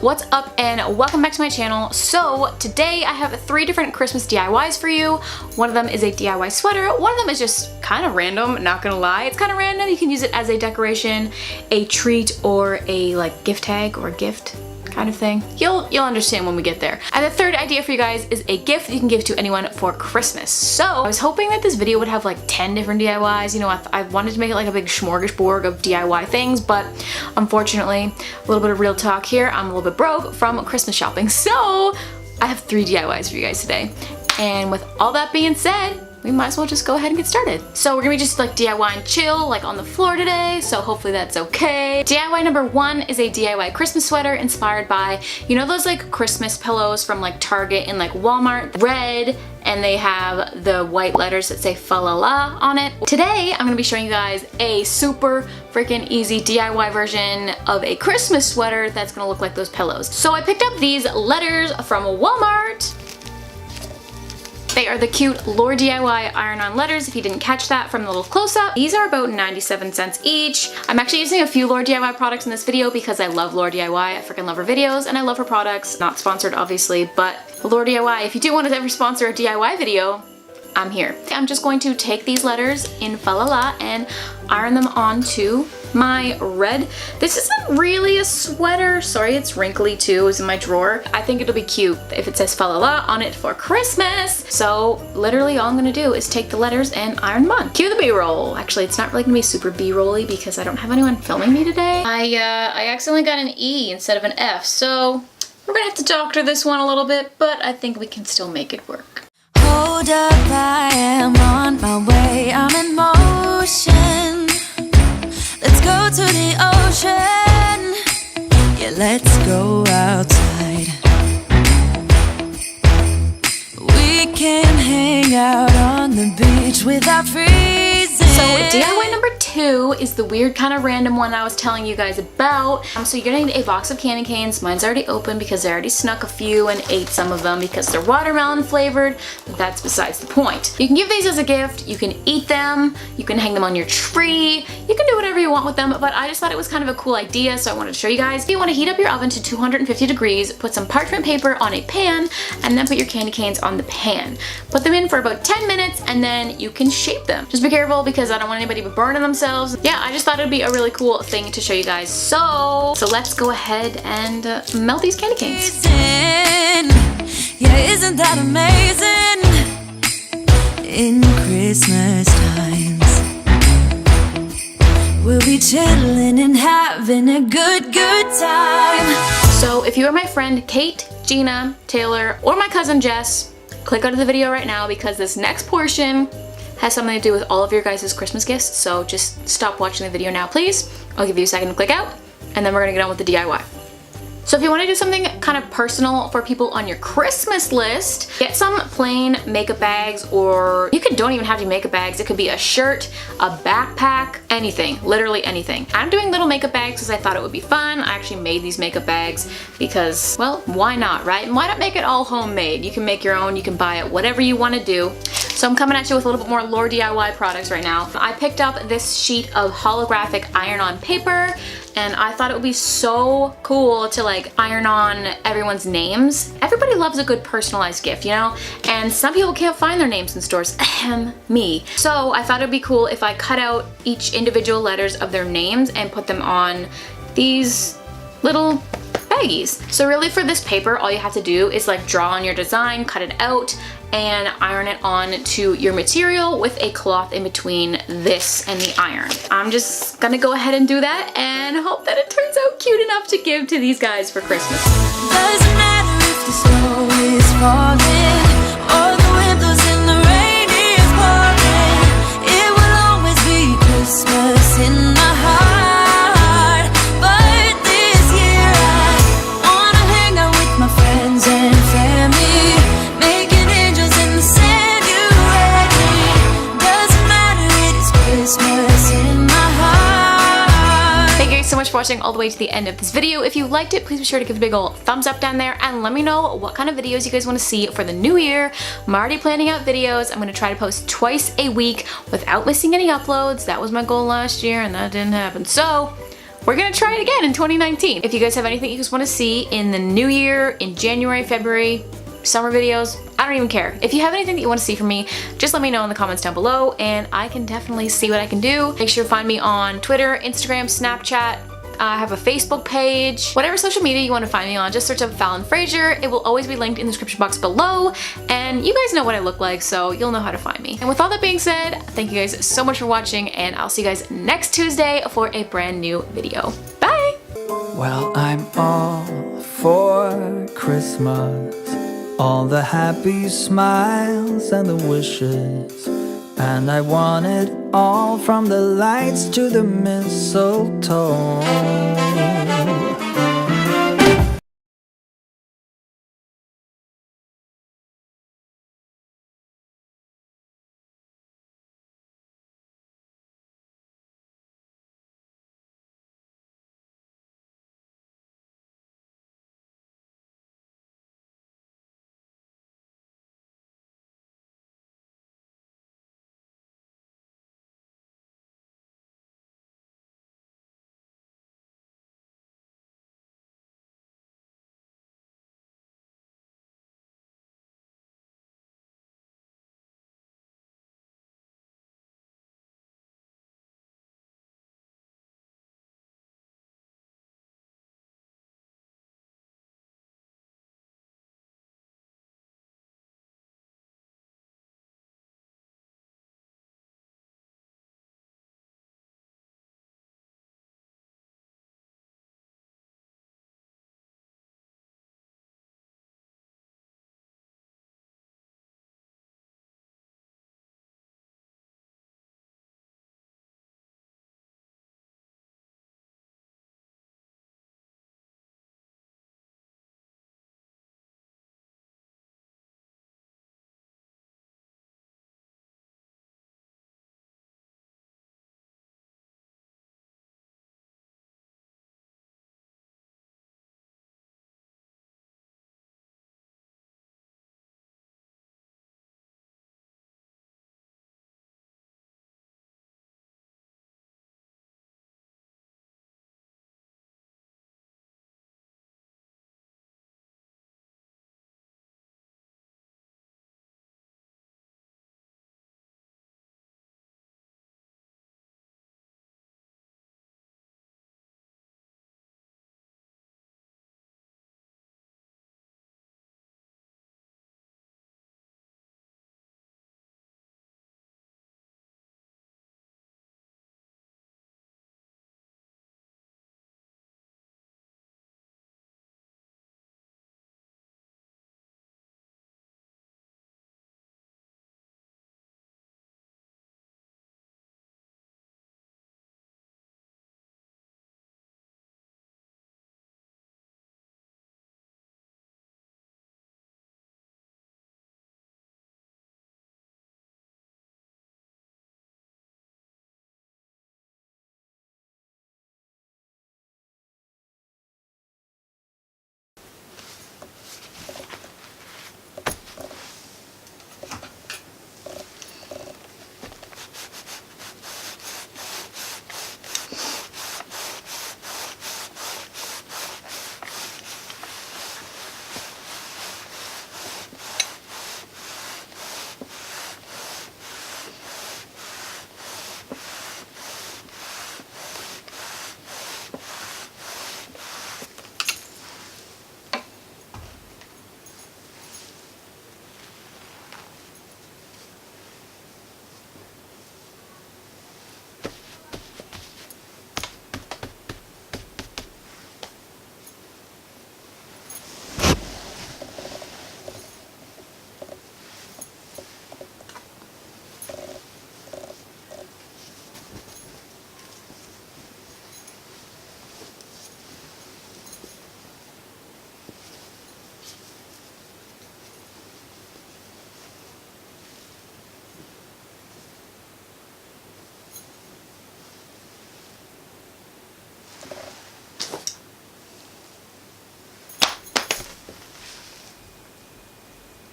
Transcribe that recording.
What's up and welcome back to my channel. So today I have 3 different Christmas DIYs for you. One of them is a DIY sweater. One of them is just kind of random, not gonna lie. It's kind of random. You can use it as a decoration, a treat, or a like gift tag or gift kind of thing. You'll understand when we get there. And the third idea for you guys is a gift that you can give to anyone for Christmas. So I was hoping that this video would have like 10 different DIYs. You know, I wanted to make it like a big smorgasbord of DIY things, but unfortunately, a little bit of real talk here, I'm a little bit broke from Christmas shopping. So I have 3 DIYs for you guys today. And with all that being said, we might as well just go ahead and get started. So we're gonna be just like DIY and chill, like on the floor today, so hopefully that's okay. DIY number 1 is a DIY Christmas sweater inspired by, you know those like Christmas pillows from like Target and like Walmart? Red, and they have the white letters that say fa la la on it. Today, I'm gonna be showing you guys a super freaking easy DIY version of a Christmas sweater that's gonna look like those pillows. So I picked up these letters from Walmart. They are the cute Lore DIY iron-on letters, if you didn't catch that from the little close-up. These are about 97 cents each. I'm actually using a few Lore DIY products in this video because I love Lore DIY. I freaking love her videos and I love her products. Not sponsored, obviously, but Lore DIY, if you do want to ever sponsor a DIY video, I'm here. I'm just going to take these letters in fa la la and iron them onto my red. This isn't really a sweater. Sorry, it's wrinkly too. It's in my drawer. I think it'll be cute if it says fa la la on it for Christmas. So literally all I'm gonna do is take the letters and iron them on. Cue the B-roll. Actually, it's not really gonna be super B-rolly because I don't have anyone filming me today. I accidentally got an E instead of an F, so we're gonna have to doctor this one a little bit, but I think we can still make it work. Hold up, I am on my way, I'm in motion. Let's go to the ocean. Yeah, let's go outside. We can hang out on the beach without freezing. So DIY number 2 is the weird kind of random one I was telling you guys about. So you're gonna need a box of candy canes. Mine's already open because I already snuck a few and ate some of them because they're watermelon flavored, but that's besides the point. You can give these as a gift, you can eat them, you can hang them on your tree, you can do whatever you want with them, but I just thought it was kind of a cool idea, so I wanted to show you guys. If you want to heat up your oven to 250 degrees, put some parchment paper on a pan, and then put your candy canes on the pan. Put them in for about 10 minutes, and then you can shape them. Just be careful because I don't want anybody burning themselves. Yeah, I just thought it'd be a really cool thing to show you guys. So let's go ahead and melt these candy canes. Yeah, isn't that amazing? In Christmas times, we'll be chilling and having a good time. So if you are my friend Kate, Gina, Taylor, or my cousin Jess, click out of the video right now because this next portion has something to do with all of your guys' Christmas gifts, so just stop watching the video now, please. I'll give you a second to click out, and then we're gonna get on with the DIY. So if you want to do something kind of personal for people on your Christmas list, get some plain makeup bags, or you don't even have to makeup bags. It could be a shirt, a backpack, anything, literally anything. I'm doing little makeup bags because I thought it would be fun. I actually made these makeup bags because, well, why not, right? And why not make it all homemade? You can make your own, you can buy it, whatever you want to do. So I'm coming at you with a little bit more Lore DIY products right now. I picked up this sheet of holographic iron-on paper, and I thought it would be so cool to like iron on everyone's names. Everybody loves a good personalized gift, you know? And some people can't find their names in stores. Ahem, me. So I thought it'd be cool if I cut out each individual letters of their names and put them on these little baggies. So really for this paper, all you have to do is like draw on your design, cut it out, and iron it on to your material with a cloth in between this and the iron. I'm just gonna go ahead and do that and hope that it turns out cute enough to give to these guys for Christmas. Doesn't matter if the snow is falling or the wind blows and the rain is pouring, it will always be Christmas in my heart. But this year I wanna hang out with my friends and family, making angels in the sand, you and me. Doesn't matter, it is Christmas in my heart. Thank you guys so much for watching all the way to the end of this video. If you liked it, please be sure to give it a big ol' thumbs up down there and let me know what kind of videos you guys want to see for the new year. I'm already planning out videos. I'm going to try to post twice a week without missing any uploads. That was my goal last year and that didn't happen. So we're gonna try it again in 2019. If you guys have anything you guys wanna see in the new year, in January, February, summer videos, I don't even care. If you have anything that you want to see from me, just let me know in the comments down below and I can definitely see what I can do. Make sure to find me on Twitter, Instagram, Snapchat. I have a Facebook page. Whatever social media you want to find me on, just search up Fallon Frazier. It will always be linked in the description box below. And you guys know what I look like, so you'll know how to find me. And with all that being said, thank you guys so much for watching, and I'll see you guys next Tuesday for a brand new video. Bye! Well, I'm all for Christmas. All the happy smiles and the wishes. And I want it all, from the lights to the mistletoe.